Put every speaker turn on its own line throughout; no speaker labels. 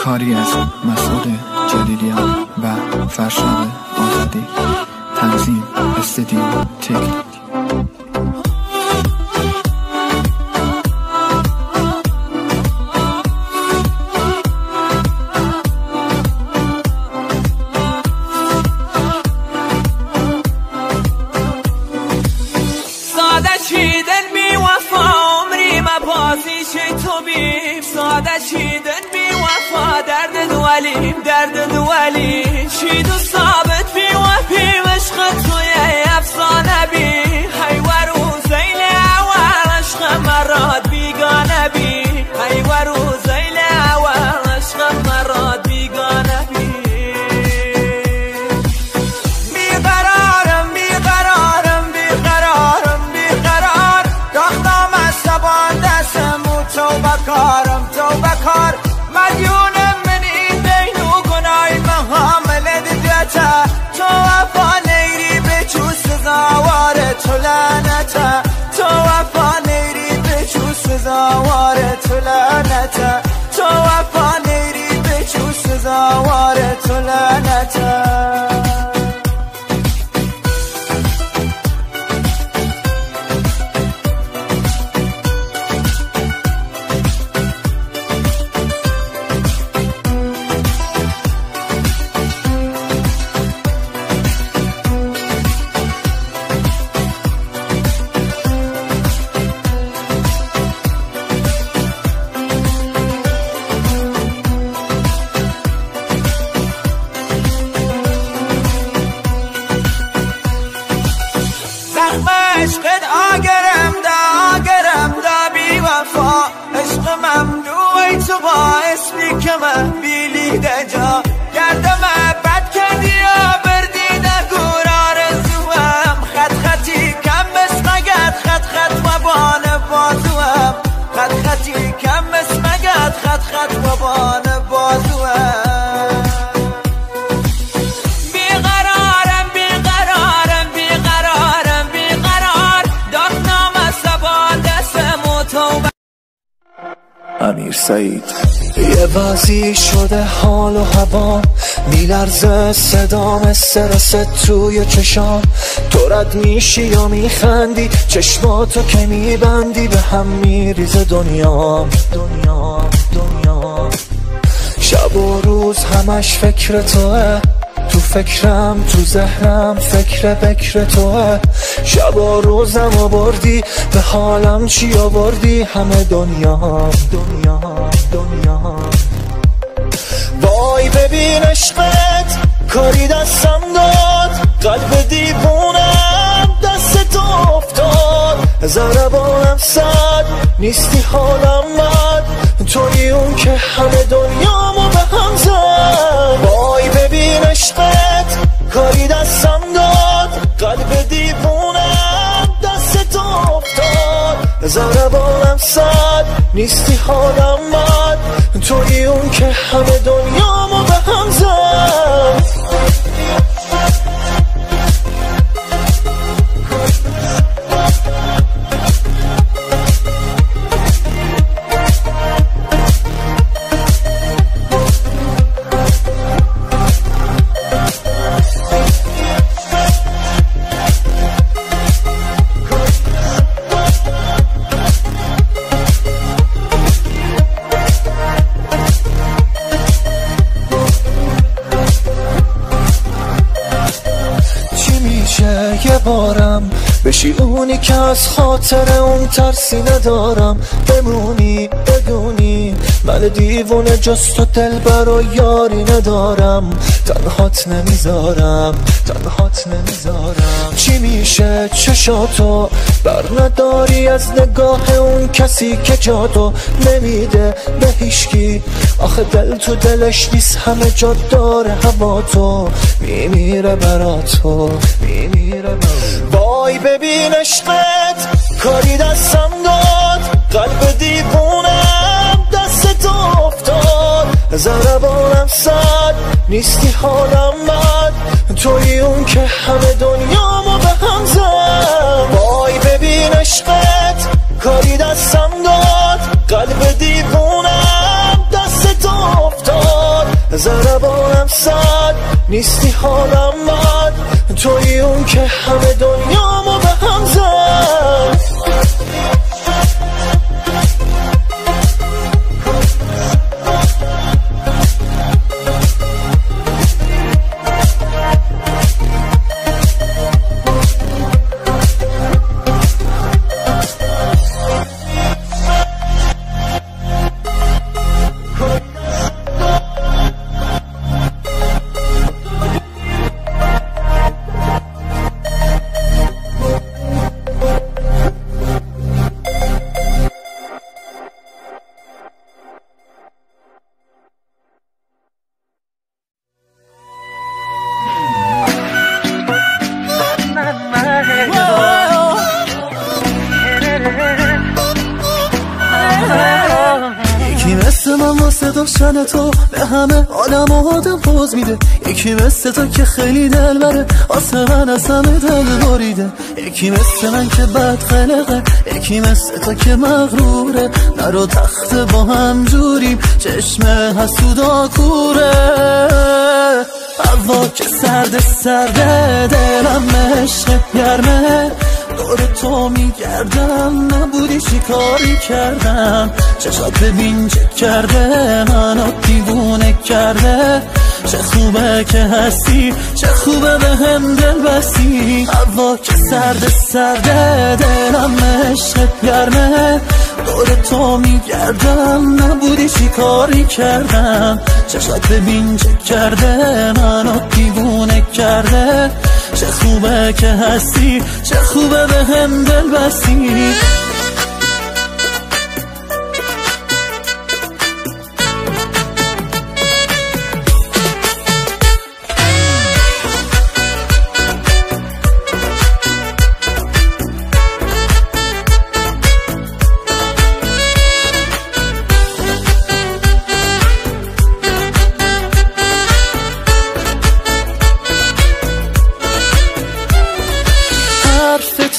کاری از مسعود جلیلیان و فرشاد آزادی. تنظیم استدیو تکنیک.
ساده چیدن بی وفا درد دوالیم درد دوالی چید و ثابت بی وفی عشق توی افسانه بی حیور و زیل اول عشق مراد بیگانه بی حیور و زیل اول عشق مراد بیگانه بی بیقرارم بیقرارم بیقرارم بیقرار داختم از زبان دستم و توبه کارم بکار مدیونم منی بین و گنای محامله دیتا تو وفا نیری به چو سزاوار تو لعنتا تو وفا نیری به چو سزاوار تو لعنتا تو وفا نیری به چو سزاوار تو لعنتا عشقت آگرم دا بی وفا عشق ممنوعی تو باعث بی که من بیلیده جا گردم بد کردی یا بردی نگور آرزوام خط خطی کم بسمگت خط خط و بان بازوام خط خطی کم بسمگت خط خط و بان بازوام
امیر سعید. یه وضعی شده حال و هوا میلرزه صدام استرس توی چشام تو رد میشی یا میخندی چشماتو که میبندی به هم میریزه دنیام شب و روز همش فکر توه تو فکرم تو ذهنم فکر توه شب و روزم آوردی به حالم چی آوردی همه دنیا وای ببین عشقت کاری دستم داد قلب دیوونم دست تو افتاد ضربانم صد نیستی حالم بد توی اون که همه دنیامو به هم زد وای ببین عشقت کاری دستم داد قلب دیوونم دست تو افتاد ضربانم صد نیستی حالم بد توی اون که همه دنیامو به هم زد یه بارم بشی اونی که از خاطر اون ترسی ندارم بمونی بدونی من دیوونه جز تو دلبر و یاری ندارم تنهات نمیذارم چی میشه چشاتو بر نداری از نگاه اون کسی که جاتو نمیده به هیشکی آخه دل تو دلش نیست همه جا داره هوا تو میمیره براتو وای ببین عشقت کاری دستم داد قلب دیوونم دست تو افتاد ضربانم صد نیستی حالم بد توی اون که همه دنیامو به هم زد وای ببین عشقت کاری دستم داد قلب دیوونم دست تو افتاد ضربانم صد نیستی حالم بد توی اون که همه دنیامو به هم زد
یکی مثل من واسه داشتن تو به همه آدم و آدم پوز میده یکی مثل تو که خیلی دل بره واسه من از همه دل بریده یکی مثل من که بد خلقه یکی مثل تو که مغروره نرو تخت با هم جوریم چشم حسودا کوره هوا که سرده دلم عشق گرمه دور تو میگردم نبودی چی کاری کردم چشات ببین چه کرده منو دیوونه کرده چه خوبه که هستی چه خوبه به هم دل بستی هوا که سرده دلم عشق گرمه دور تو میگردم نبودی چی کاری کردم چشات ببین چه کرده منو دیوونه کرده چه خوبه که هستی چه خوبه به هم دل بستی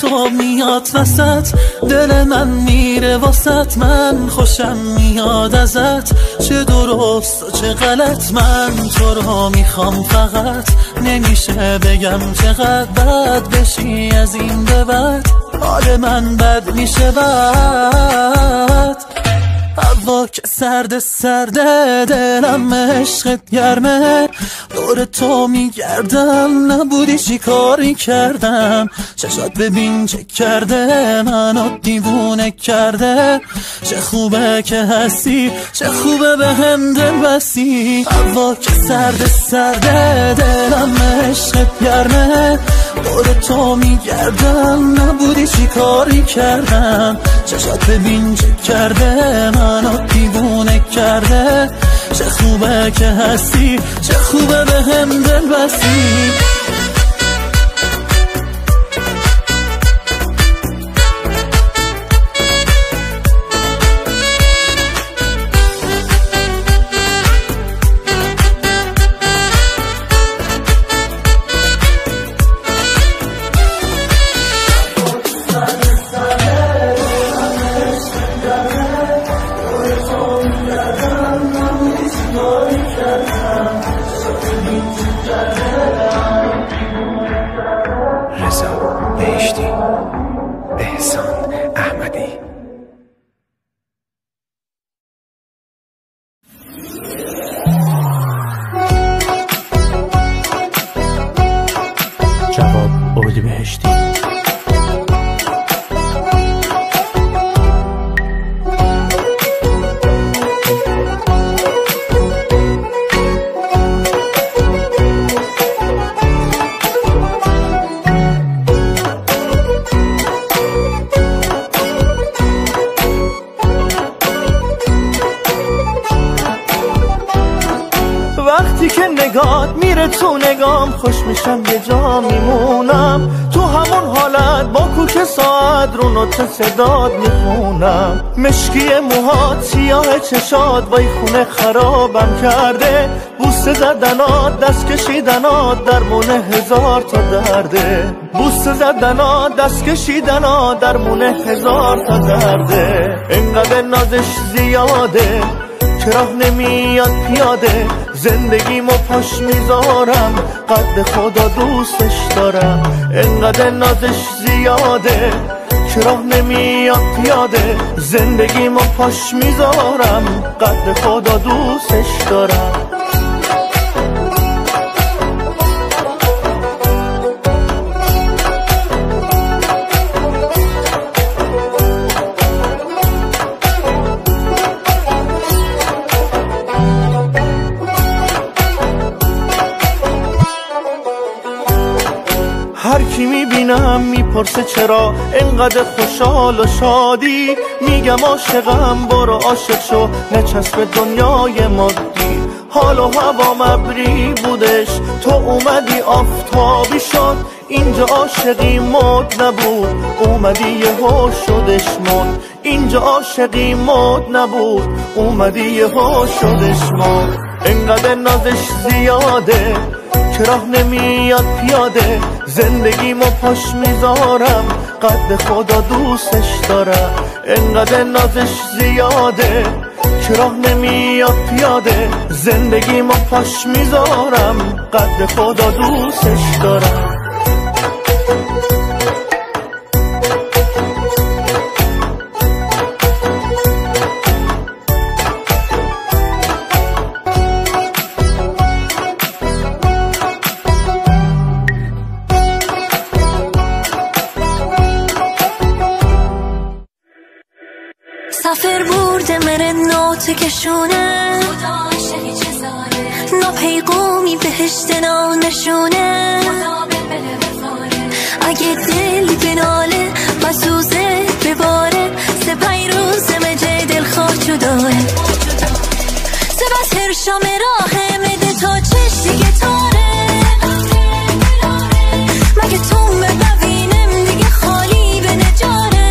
تو میاد وسط دل من میره واسط من خوشم میاد ازت چه درست و چه غلط من تو رو میخوام فقط نمیشه بگم چقدر بد بشی از این به بعد حال من بد میشه بد هوا که سرده دلم عشقت گرمه دور تو میگردم نبودی چی کاری کردم چشات ببین چه کرده منو دیوونه کرده چه خوبه که هستی چه خوبه به هم دل بستی هوا که سرده دلم عشقت گرمه دور تو میگردم نبودی چی کاری کردم چشات ببین چه کرده منو دیوونه کرده چه خوبه که هستی چه خوبه به هم دل بستی
بهشتی
وقتی که نگات میره تو نگام خوش میشم یه جا میمونم تو همون حالت با کوک ساعت رو نوت صداد میخونم مشکی موهات سیاه چشات وای خونه خرابم کرده بوسه زدنات دست کشیدنات درمونه هزار تا درده بوسه زدنات دست کشیدنات درمونه هزار تا درده انقدر نازش زیاده که راه نمیاد پیاده زندگیمو پاش میذارم، قد خدا دوستش دارم. انقدر نازش زیاده که راه نمیاد پیاده، زندگیمو پاش میذارم، قد خدا دوستش دارم. هر کی میبینم میپرسه چرا انقدر خوشحال و شادی، میگم عاشقم برو عاشق شو، نچسب دنیای مادی. حال و هوا مبری بودش، تو اومدی آفتابی شد. اینجا عاشقی مد نبود، اومدی یهو شدش مد. اینجا عاشقی مد نبود، اومدی یهو شدش مد. انقدر نازش زیاده که راه نمیاد پیاده، زندگیمو پاش میذارم، قد خدا دوستش دارم. انقدر نازش زیاده که راه نمیاد پیاده، زندگیمو پاش میذارم، قد خدا دوستش دارم.
سفر برده مره نوت کشونه، ناپیغامی بهشت نشونه. اگه دل بناله و سوزه بباره، سپای روز مجه دل خواه داره. سبس هرشام راه مده تا چش دیگه تاره، مگه تو ببینم دیگه خالی به نجاره.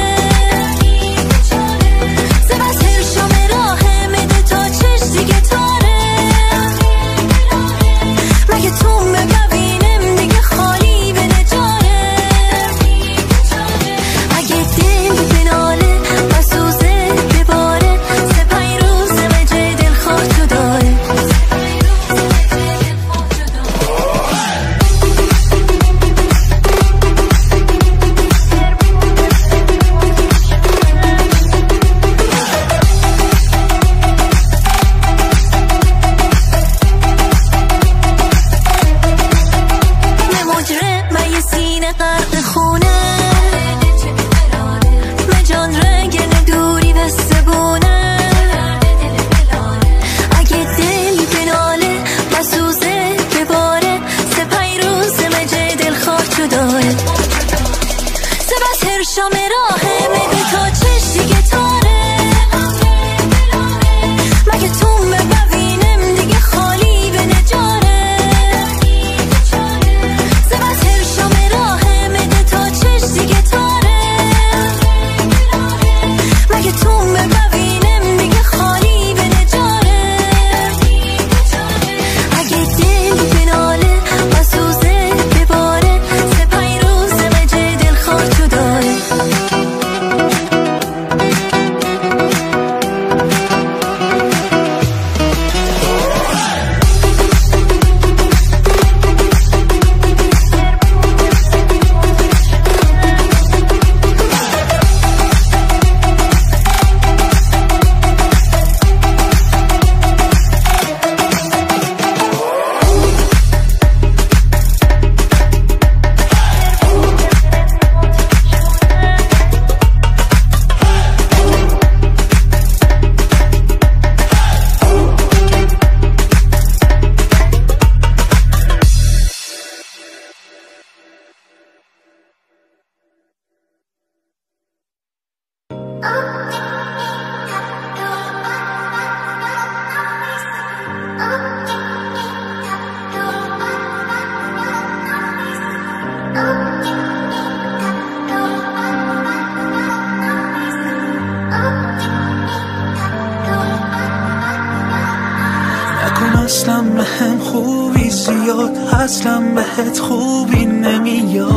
اصلا بهم خوبی زیاد، اصلا بهت خوبی نمیاد.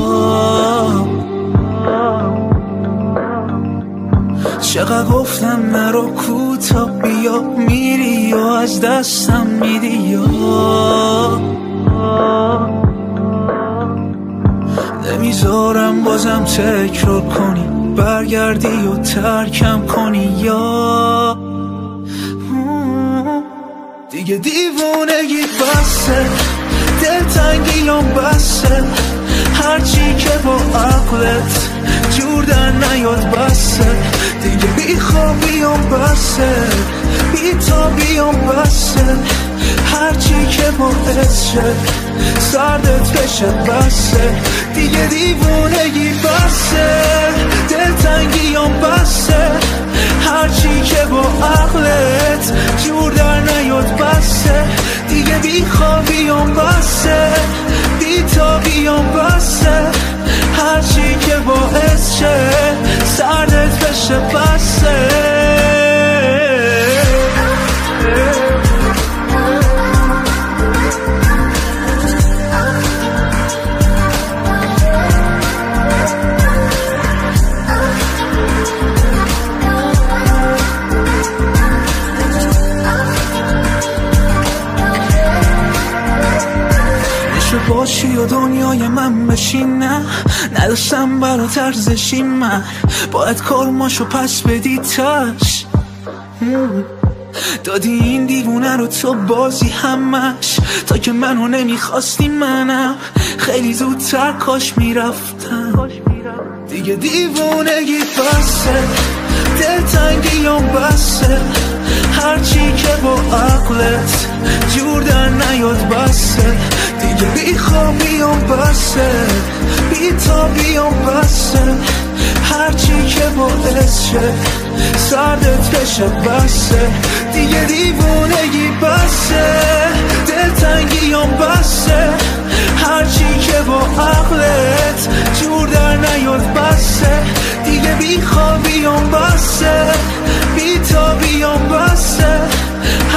چقدر گفتم نرو کوتا بیا، میری یا از دستم میدی یا نمیذارم بازم تکرار کنی، برگردی و ترکم کنی یا دیگه دیوونگی بسه، دلتنگیام بسه، هرچی که با عقلت جور در نیاد بسه، دیگه بیخوابیام بسه، بیتابیام بسه، هرچی که باعث شد سردت بشه بسه، دیگه دیوونگی بسه، دلتنگیام بسه، هرچی که با عقلت جور در نیاد بسه، دیگه بیخوابیام بسه، بیتابیام بسه، هرچی که باعث شه سردت بشه بسه. باشی و دنیای من بشین، نه نداشتم برات ارزشی، من باید کارماشو پس بدی تش، دادی این دیوونه رو تو بازی همش، تا که منو نمیخواستی منم خیلی زودتر کاش میرفتم، دیگه دیوونگی بسه، دلتنگیام بسه، هرچی که با عقلت جور در نیاد بسه، دیگه بیخوابیام بسه، بیتابیام بسه، هرچی که باعث شه سردت بشه بسه، دیگه دیوونگی بسه، دلتنگیام بسه، هرچی که با عقلت جور در نیاد بسه، دیگه بیخوابیام بسه، بیتابیام بسه،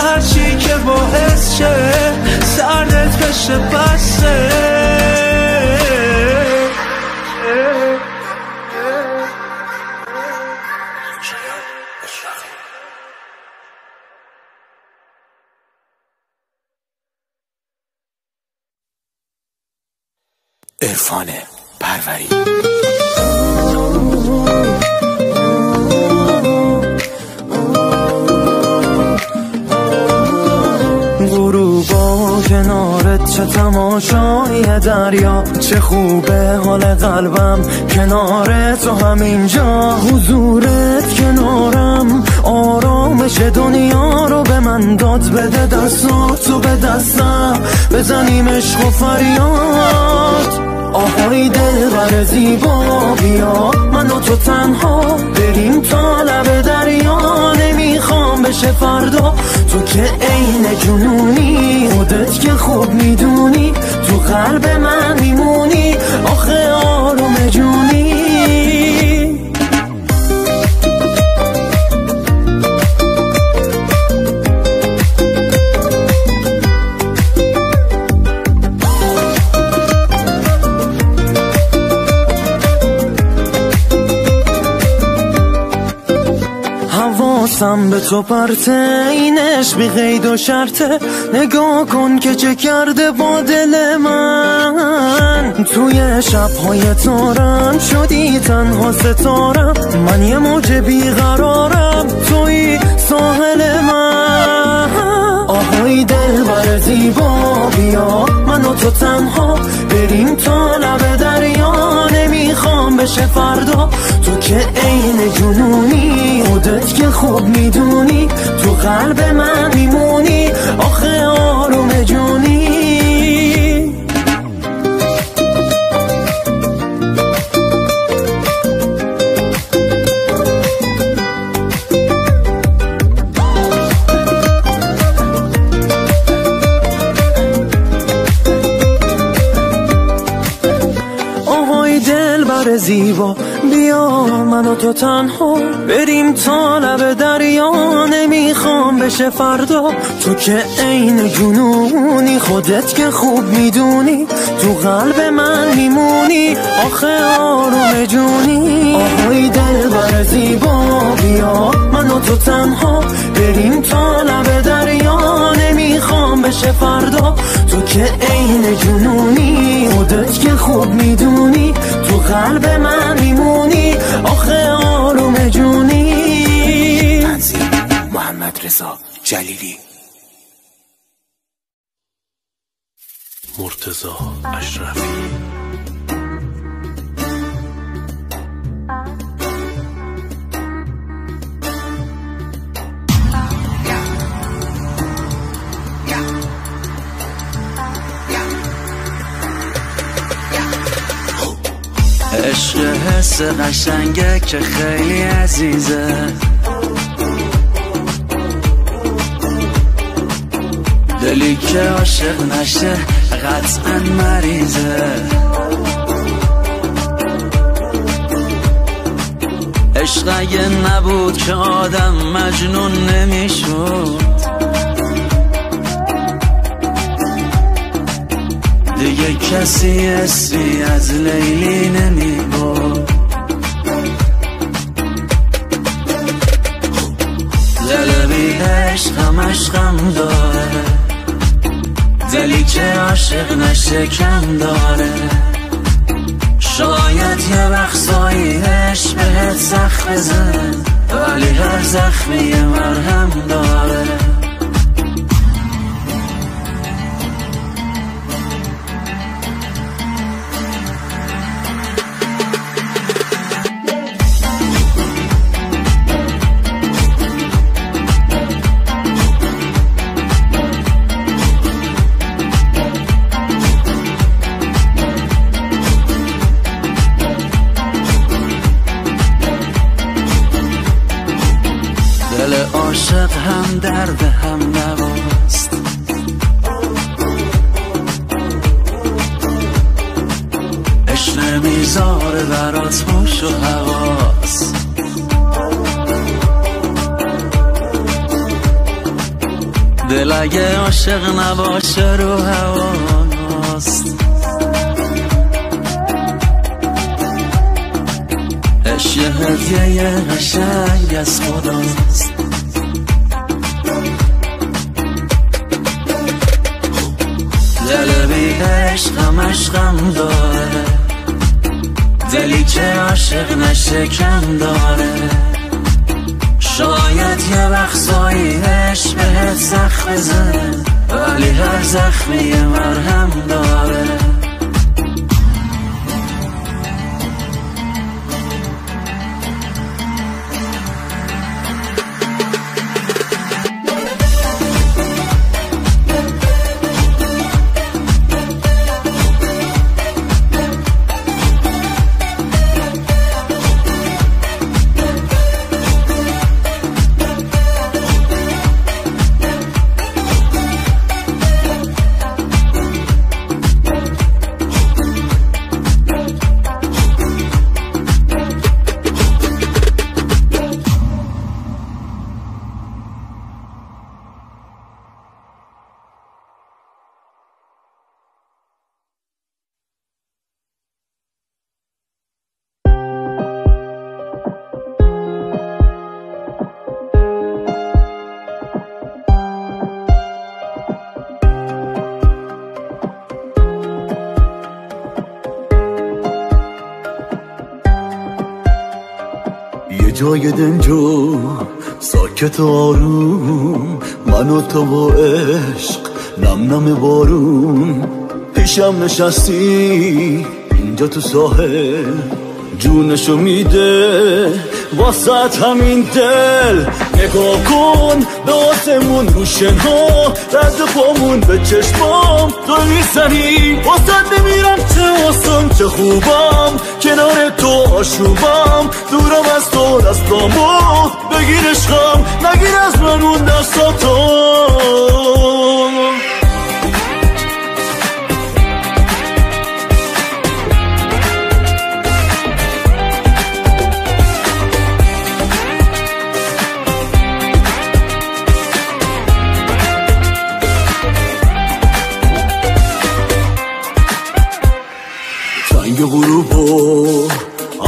هرچی که باعث شه سردت بشه بسه.
عرفان پروری
غروبا کنارت چه تماشای دریا، چه خوبه حال قلبم کنار تو، همینجا حضورت کنارم آرامش دنیا رو به من داد، بده دستاتو به دستم بزنیم عشق و فریاد، آهای دلبر زیبا بیا من و تو تنها بریم تا لب دریا، نمیخوام بشه فردا، تو که عین جنونی، خودت که خوب میدونی تو قلب من میمونی، آخه آروم جونی. حواسم به تو پرته، اینش بی قید و شرطه، نگاه کن که چه کرده با دل من، توی شبهای تارم شدی تنها ستارم، من یه موج بیقرارم توی ساحل من، آهای دلبر زیبا بیا من و تو تنها بریم تا لب دریا، نمیخوام بشه فردا، تو که عین جنونی، خودت که خوب میدونی تو قلب من میمونی، آخه آروم جونی. زیبا بیا من و تو تنها بریم تا لب دریا، نمیخوام
نمیخوام بشه فردا. تو که عین جنونی، خودت که خوب میدونی، تو قلب من میمونی آخه آروم جونی. آهای دلبر زیبا بیا من و تو تنها بریم تا لب دریا. نمیخوام بشه فردا. تو که عین جنونی، خودت که خوب میدونی، تو قلب من میمونی آخه آروم جونی.
تنظیم محمد رضا جلیلی.
مرتضی اشرفی.
عشق حس قشنگه که خیلی عزیزه، دلی که عاشق نشه قطعا مریضه. عشق اگه نبود که آدم مجنون نمیشد، دیگه کسی اسمی از لیلی نمیبود. دل بی عشقم عشقم داره، دلی که عاشق نشه کم داره. شاید یه وقتاییش بهت زخم بزن، ولی هر زخمی مرهم داره. عاشق هم درد هم نواست، عشق نمیذاره برات هوش و حواس. دل اگه عاشق نباشه رو هواست. عشق هدیه قشنگ از خداست. دل بی عشقم عشقم داره، دلی که عاشق نشه کم داره. شاید یه وقتاییش بهت زخم بزن، ولی هر زخمی مرهم داره.
جای دنجو ساکت آروم، من و تو و عشق نم نم بارون. پیشم نشستی اینجا تو ساحل، جونشو میده واسط همین دل. نگاه کن به آسمون روشنها، رد پامون به چشمام تو میزنی. واسط نمیرم چه آسان چه خوبم، کنار تو آشوبم. دورم از تو دستامو بگیر عشقم، نگیر از من اون دستاتو.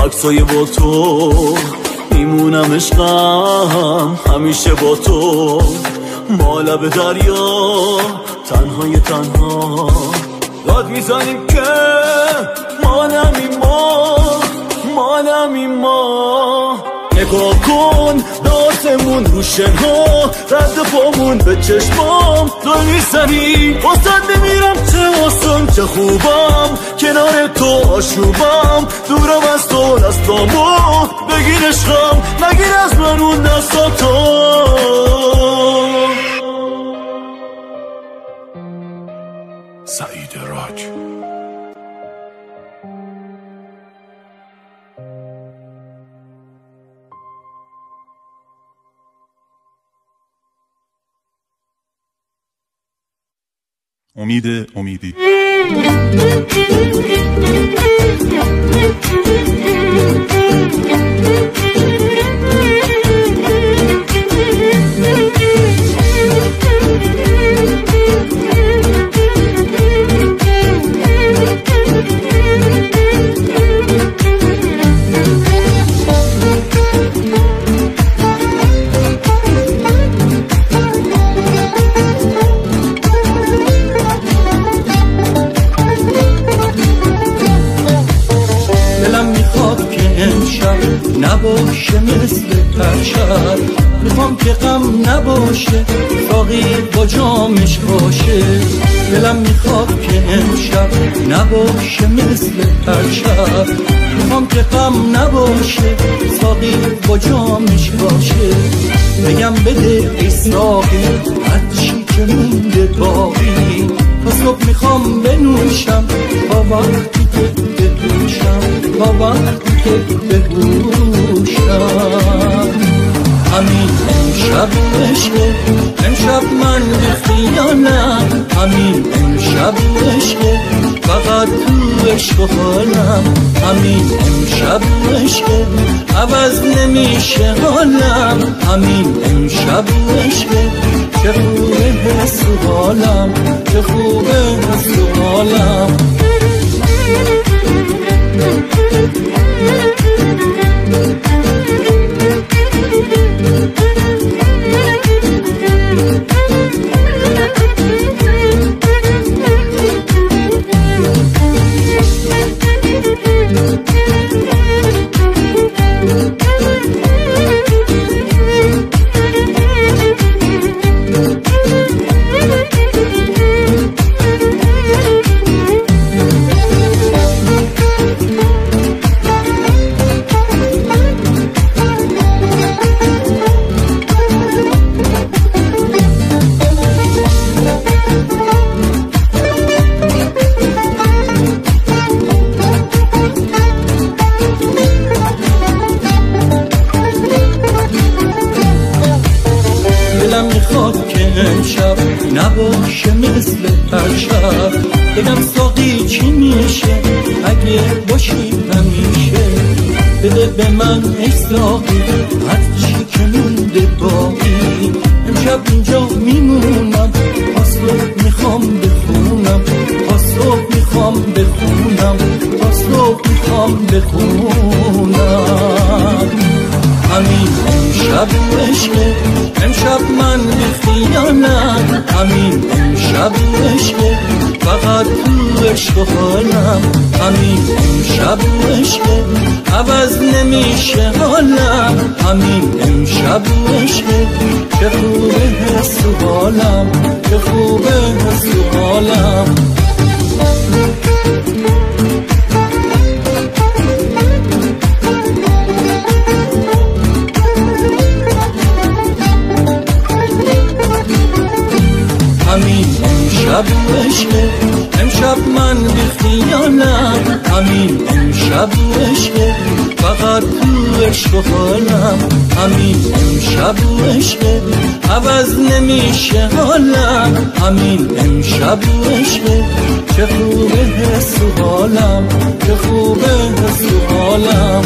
عکسای با تو میمونم عشقم همیشه با تو ما لب دریا تنهای تنها داد میزنیم که مانمی ما نگاه کن داستمون رو شنها رد پامون به چشمام دل میزنی واسد بمیرم چه آسان چه خوبم کنار تو آشوبم دورم از تو دستامو بگیر عشقم نگیر از من اون دستاتو
سعید راج امیدی
نباشه مثل پرشر میخوام که غم نباشه ساقی با جامش باشه دلم میخواد که امشب نباشه مثل پرشر میخوام که غم نباشه ساقی با جامش باشه بگم بده ای ساقی هرچی که مونده باقی تا صبح میخوام بنوشم تا وقتی که بهوشم تا وقتی که بهوشم همین امشب عشقه امشب من بخیانم همین امشب عشقه فقط تو عشق و حالم همین امشب عشقه عوض نمیشه حالم همین امشب عشقه چه خوبه حس و حالم چه خوبه حس و حالم نباشه مثل پرشب بگم ساقی چی میشه اگه باشی همیشه بده به من ای ساقی هرچی که مونده باقی امشب اینجا میمونم تا صبح میخوام بخونم تا صبح میخوام بخونم تا صبح میخوام بخونم همین امشب عشقه امشب من بخیانم همین امشب عشقه فقط تو عشق و حالم همین امشب عشقه عوض نمیشه حالم همین امشب عشقه چه خوبه حس و حالم چه خوبه حس و حالم همین امشب عشقه امشب من بخیانم همین امشب عشقه فقط تو عشق و حالم همین امشب عشقه عوض نمیشه حالم همین امشب عشقه چه خوبه حس و حالم چه خوبه حس و حالم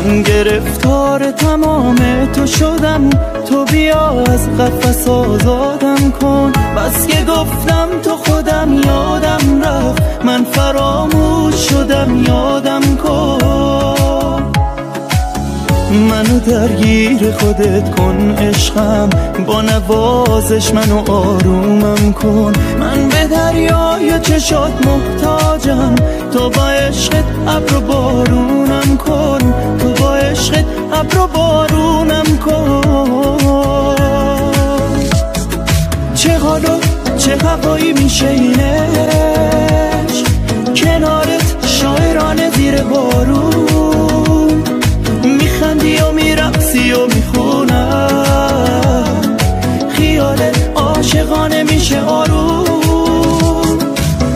من گرفتار تمام تو شدم، تو بیا از قفس آزادم کن. بس که گفتم تو خودم یادم رفت، من فراموش شدم یادم کن. منو درگیر خودت کن عشقم، با نوازش منو آرومم کن. من به دریای چشات محتاجم، تو با عشقت ابر و بارونم کن. تو با عشقت ابر و بارونم کن. چه حال و چه هوایی میشه این عشق، کنارت شاعرانه زیر بارون. میخندی و میرقصی و میخونم، خیالت عاشقانه میشه آروم.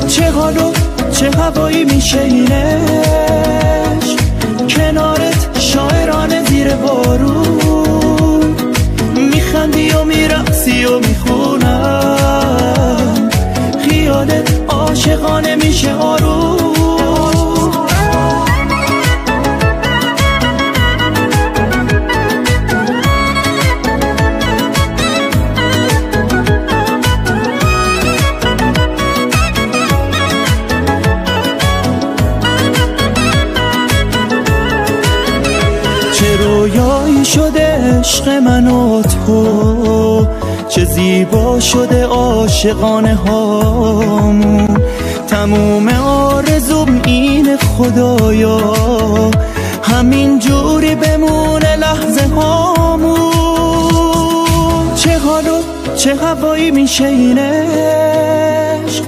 چه حال و چه هوایی میشه این عشق، کنارت شاعرانه زیر بارون. میخندی و میرقصی و میخونم، خیالت عاشقانه میشه آروم. رویایی شده عشق من و تو، چه زیبا شده عاشقانه هامون. تموم آرزوم این خدایا، همین جوری بمونه لحظه هامون. چه حال و چه هوایی میشه این عشق،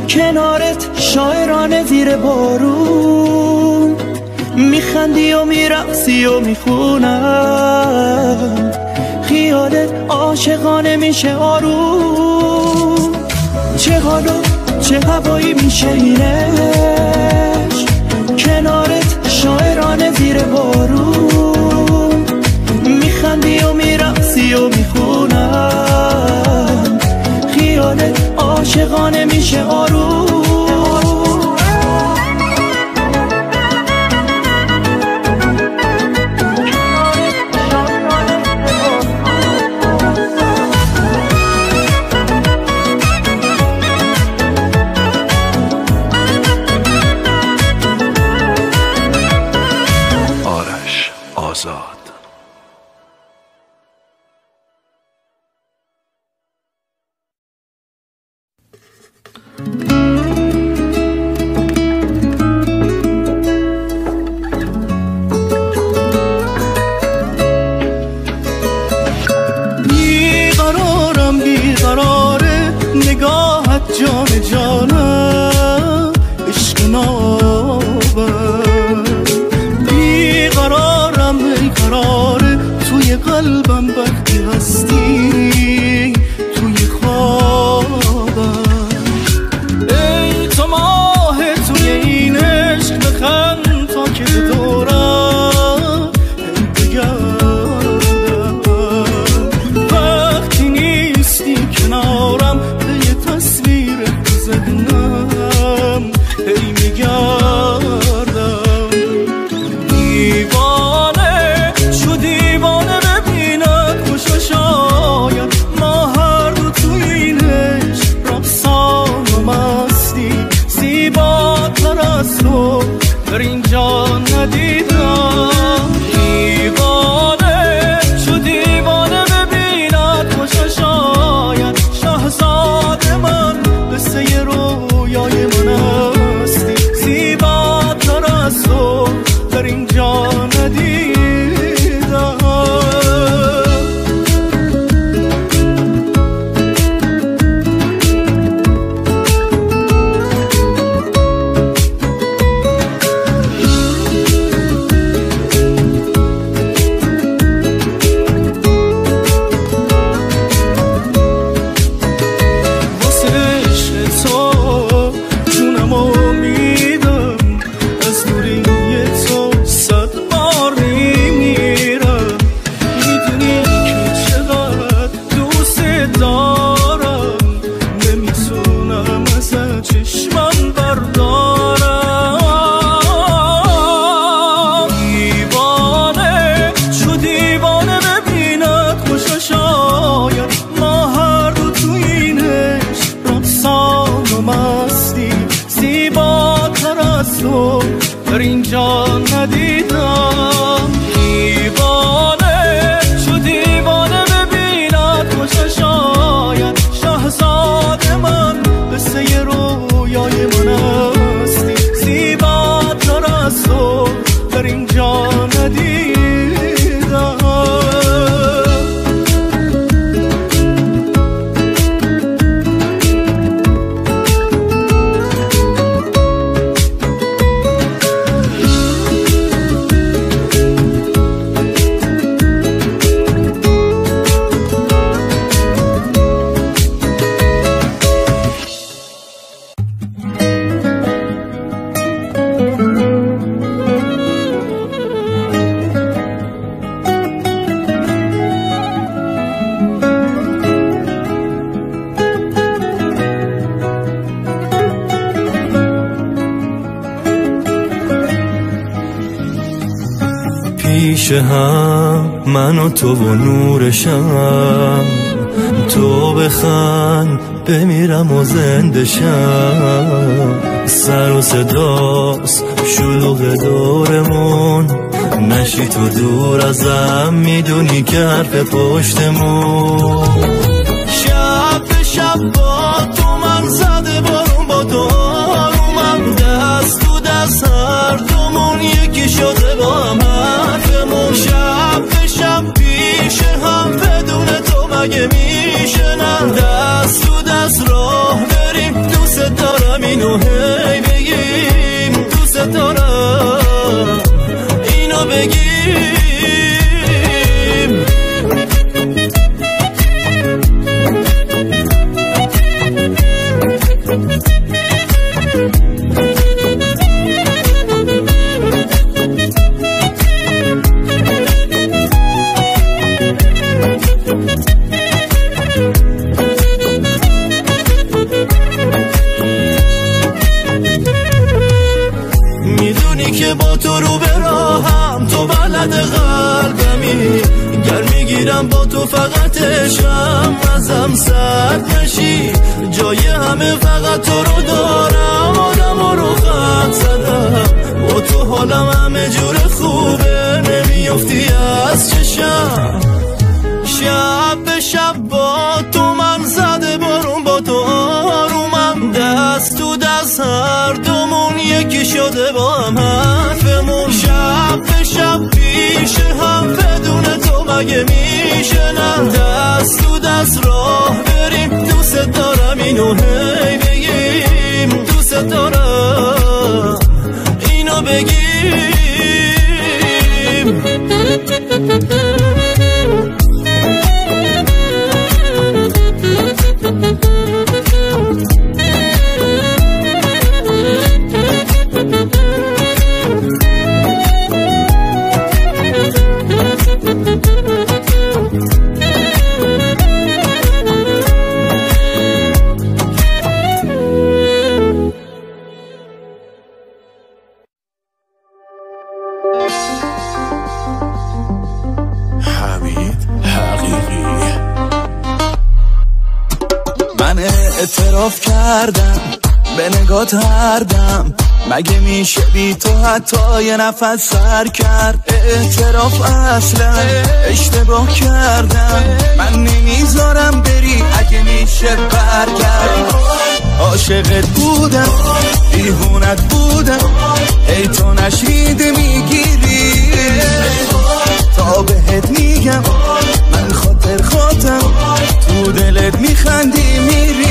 کنارت شاعرانه زیر بارون. میخندی و میرقصی و میخونم، خیالت عاشقانه میشه آروم. چه حال و چه هوایی میشه این عشق، کنارت شاعرانه زیر بارون. میخندی و میرقصی و میخونم، خیالت عاشقانه میشه آروم. جان جانم عشق نابم، بیقرارم بیقراره توی قلبم وقتی هستی توی خوابم. ای تو ماه توی این عشق بخند تا که دورم بگردم. وقتی نیستی کنارم تصویر ذهنم هی میگردم. دیوانه شو دیوانه ببیند خوشا شاید ما هر دو توی این عشق رقصان و مستی. زیباتر از تو در اینجا ندیدم. دیوانه شو دیوانه ببیند خوشا شاید شاهزاده من قصه رویای من هستی. زیباتر از تو در اینجا ندیدم. تو در اینجا ندیدم. دیوانه شو دیوانه ببیند خوش شاید شاهزاده من قصه رویای من هستی. زیباتر از تو در اینجا ندیدم. پیش هم من و تو و نورشم، تو بخند بمیرم و زنده شم. سر و صداست شلوغ دورمون، نشی تو دور ازم میدونی که حرف پشتمون. شب به شب با تو من زده بارون با تو آرومم، دست تو دست هر دومون یکی شده با هم حرفمون. شب به شب پیش هم بدون تو مگه میشه نه، دست تو دست راه بریم. دوست دارم اینو هی بگیم، دوست دارم اینو بگیم. میدونی که با تو رو به راهم، تو بلد قلبمی. گر میگیرم با تو فقط عشقم، ازم سرد نشی. جای همه فقط تو رو دارم، آدم رو خط زدم. با تو حالم همه جور خوبه، نمیافتی از چشم. شب به شب با تو من زده بارون با تو آرومم، دست تو دست هر دومون یکی شده با هم حرفمون. شب به شب پیش هم بدون تو مگه میشه نه، دست تو دست راه بریم. دوست دارم اینو هی بگیم، دوست دارم اینو بگیم. اعتراف کردم به نگات هر دم، مگه میشه بی تو حتی یه نفس سر کرد. اعتراف اصلا اشتباه کردم، من نمیذارم بری اگه میشه برگرد. عاشقت بودم دیوونت بودم، ای تو نشیده میگیری تا بهت میگم. من خاطر خودم تو دلت میخندی میری.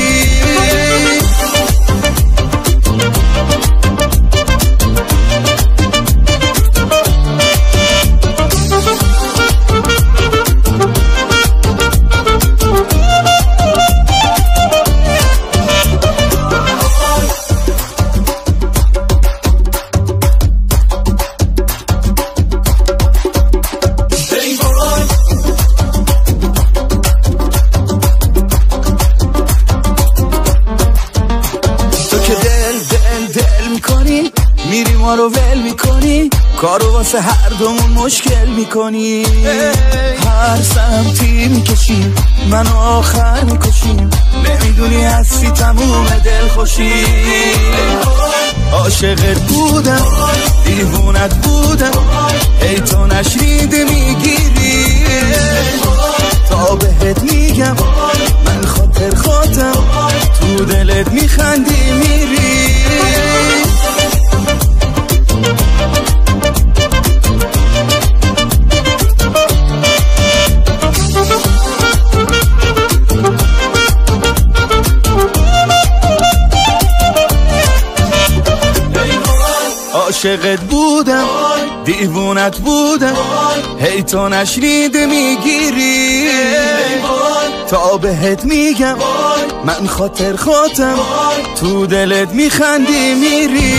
ما رو ول میکنی، کارو واسه هر دومون مشکل میکنی. هر سمتی میکشیم منو آخر میکشیم، نمیدونی هستی تموم دل خوشی.
عاشقت بودم دیوونت بودم ای تو نشنیده میگیری تا بهت میگم من خاطر خاطم تو دلت میخندی میری عاشقت بودم دیوونت بودم هی تو نشنیده میگیری تا بهت میگم من خاطر خاطم تو دلت میخندی میری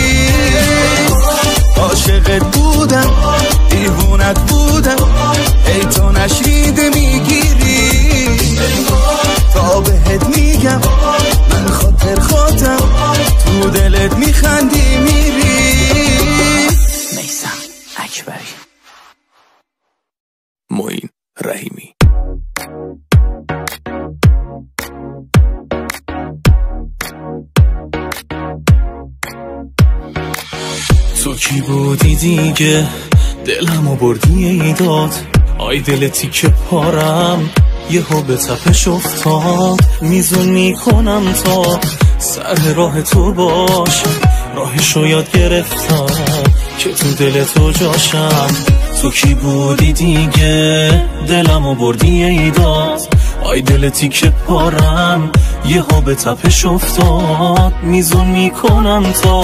عاشقت بودم دیوونت بودم هی تو نشنیده میگیری تا بهت میگم من خاطر خاطم تو دلت میخندی میری
اکبری معین رحیمی
تو کی بودی دیگه دلمو بردی ایداد آی دل تیکه پارم یهو به تپش افتاد میزون میکنم تا سر راه تو باش راهشو یاد گرفتم که تو دل تو جاشم تو کی بودی دیگه دلمو بردی ایداد آی دل تیکه پارم یهو به تپش افتاد میزون میکنم تا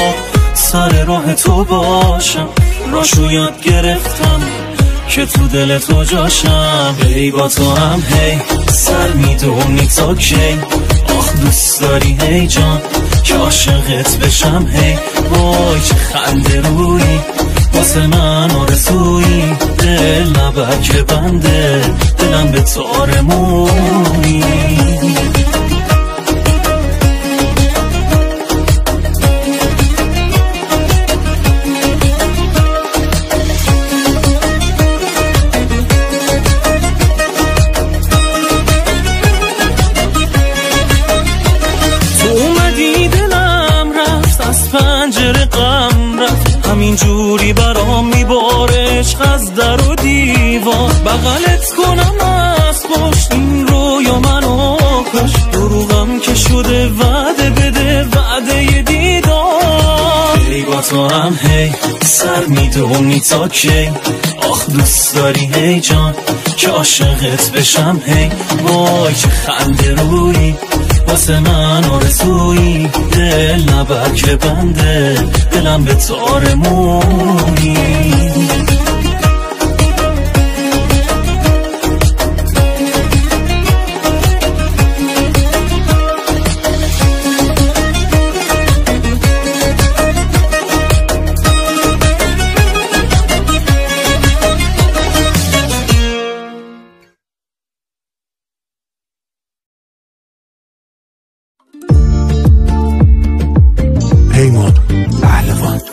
سر راه تو باشم راهشو یاد گرفتم که تو دل تو جاشم ای با تو هم هی سر میدونی تا کی آخ دوست داری هی جان که عاشقت بشم هی وای چه خنده روی واسه من آرزویی دل نبر که بنده دلم به تار مویی پنجره غم رفت همینجوری برام میباره عشق از در و دیوار بغلت کنم از پشت این رویا منو کش دروغم که شده وعده بده وعده دیدار ای با تو هم هی سر میدونی تا کی آخ دوست داری هی جان که عاشقت بشم هی وای چه خنده روی واسه من آرزویی دل نبر که بنده دلم به تار مویی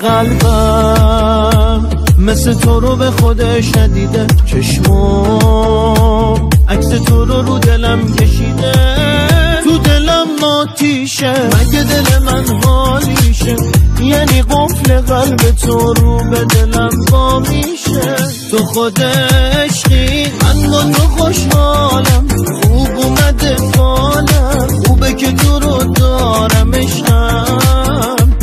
قلبم مثل تو رو به خودش ندیده چشمم عکس تو رو دلم کشیده تو دلم آتیشه مگه دل من حالیشه یعنی قفل قلب تو رو به دلم با میشه تو خود عشقی من با تو خوشحالم خوب اومده فالم خوبه که تو رو دارم عشقم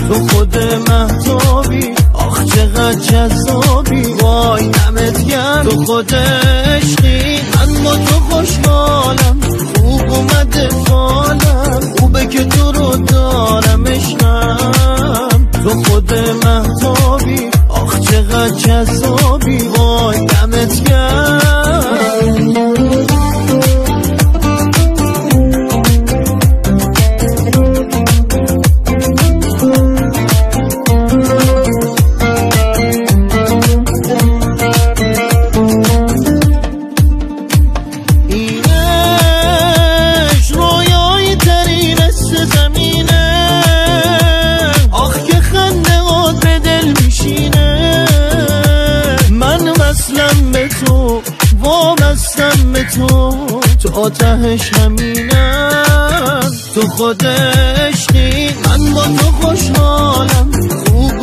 تو خود مهتابی آخ چقدر جذابی وای دمت گرم تو خود عشقی من با تو خوشحالم خوب اومده فالم خوبه که تو رو دارم عشقم تو خود مهتابی آخ چقدر جذابی وای دمت گرم تو آتش همینم تو خود عشقی من با تو خوشحالم خوب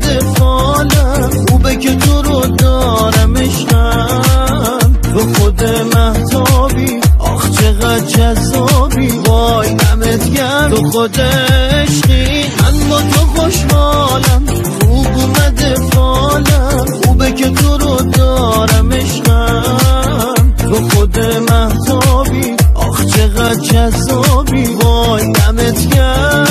اومده فالم خوبه که تو رو دارم عشقم تو خود مهتابی آخ چقدر جذابی وای دمت گرم تو خود عشقی من با تو خوشحالم خوب اومده فالم خوبه که تو رو دارم عشقم تو خود مهتابی آخ چقدر جذابی وای دمت گرم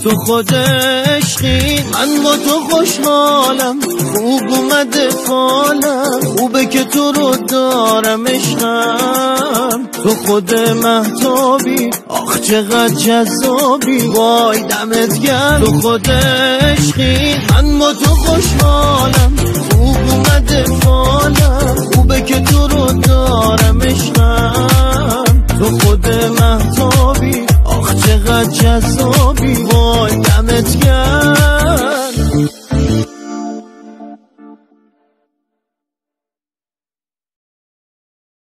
تو خود عشقی من با تو خوشحالم خوب اومده فالم خوبه که تو رو دارم عشقم تو خود مهتابی آخ چقدر جذابی وای دمت گرم تو خود عشقی من با تو خوشحالم خوب اومده فالم خوبه که تو رو دارم عشقم تو خود مهتابی آخ چقدر جذابی وای دمت گرم